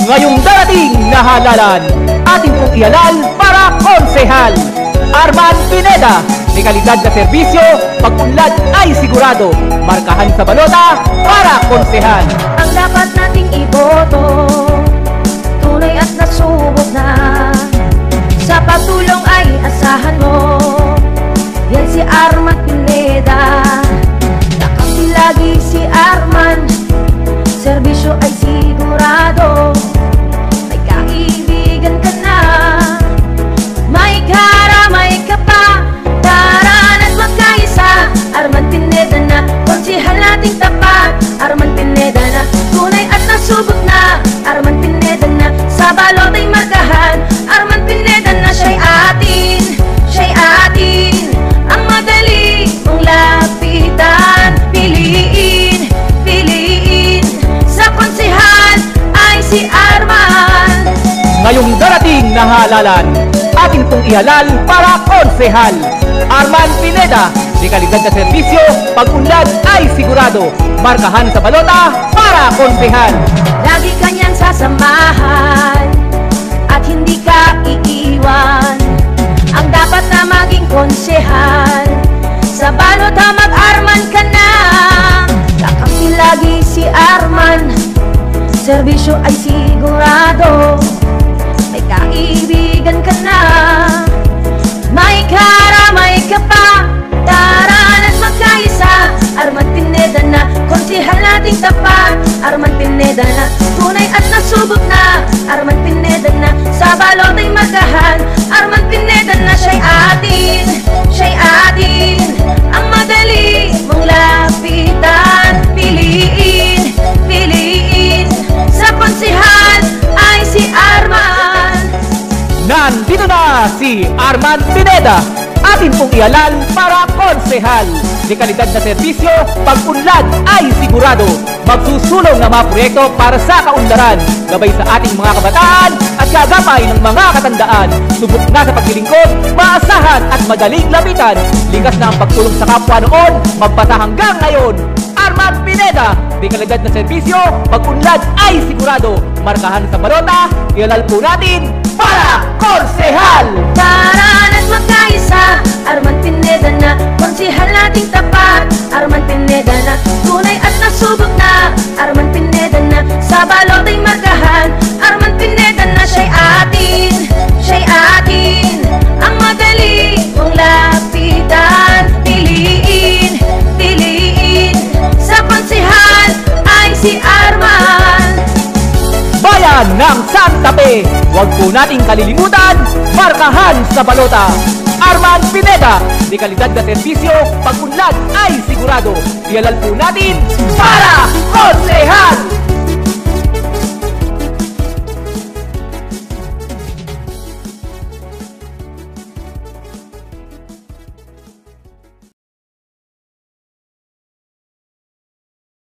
Ngayong darating na halalan, ating pong ihalal para konsehal. Arman Pineda, may kalidad na serbisyo, pag-unlad ay sigurado. Markahan sa balota para konsehal. Ang dapat nating iboto, tunay at nasubok na. Sa pagtulong ay asahan mo, yan si Arman Pineda. Nakampi lagi si Arman, serbisyo ay sigurado. May kaibigan ka na, may karamay ka pa. Tara na't magkaisa, Arman Pineda na, konsehal nating tapat. Arman Pineda na, tunay at nasubok na. Arman Pineda na, sa balot ay markahan. Arman Pineda na, siya'y atin, siya'y atin. Ang madali mong lapitan, piliin, piliin. Sa konsehal ay si Arman. Ngayong darating na halalan, ating pong ihalal para konsehal. Arman Pineda, may kalidad na serbisyo, pag-unlad ay sigurado. Markahan sa balota para konsehal. Lagi kanyang sasamahan at hindi ka iiwan. Ang dapat na maging konsehal, sa balota mag-Arman ka na. Kakampi lagi si Arman, serbisyo ay sigurado. May kaibigan ka na, may karamay ka pa. Tara na't magkaisa, Arman Pineda na, konsehal nating tapat. Arman Pineda na, tunay at nasubok na. Arman Pineda na, sa balot ay markahan. Arman Pineda na, siya'y atin, siya'y atin. Ang madali mong lapitan, piliin, piliin. Sa konsehal ay si Arman. Nandito na si Arman Pineda, atin pong ihalal para konsehal. May kalidad na serbisyo, pag-unlad ay sigurado. Magsusulong ng mga proyekto para sa kaunlaran, gabay sa ating mga kabataan at gagapay ng mga katandaan. Subok na sa paglilingkod, maasahan at madaling lapitan. Likas na ang pagtulong sa kapwa noon, magbata hanggang ngayon. Arman Pineda, may kalidad na serbisyo, pag-unlad ay sigurado. Markahan sa balota, ihalal po natin para konsehal. Tara na't magkaisa, Arman Pineda na, konsehal nating tapat. Arman Pineda na, tunay at nasubok na. Arman Pineda na, sa balot ay markahan. Arman Pineda na, siya'y atin, siya'y atin. Ang madali mong lapitan, piliin, piliin. Sa konsehal ay si Arman. Bayan ng Santa Fe, huwag po nating kalilimutan, markahan sa balota. Arman Pineda, may kalidad na serbisyo, pag-unlad ay sigurado. Ihalal po natin para konsehal.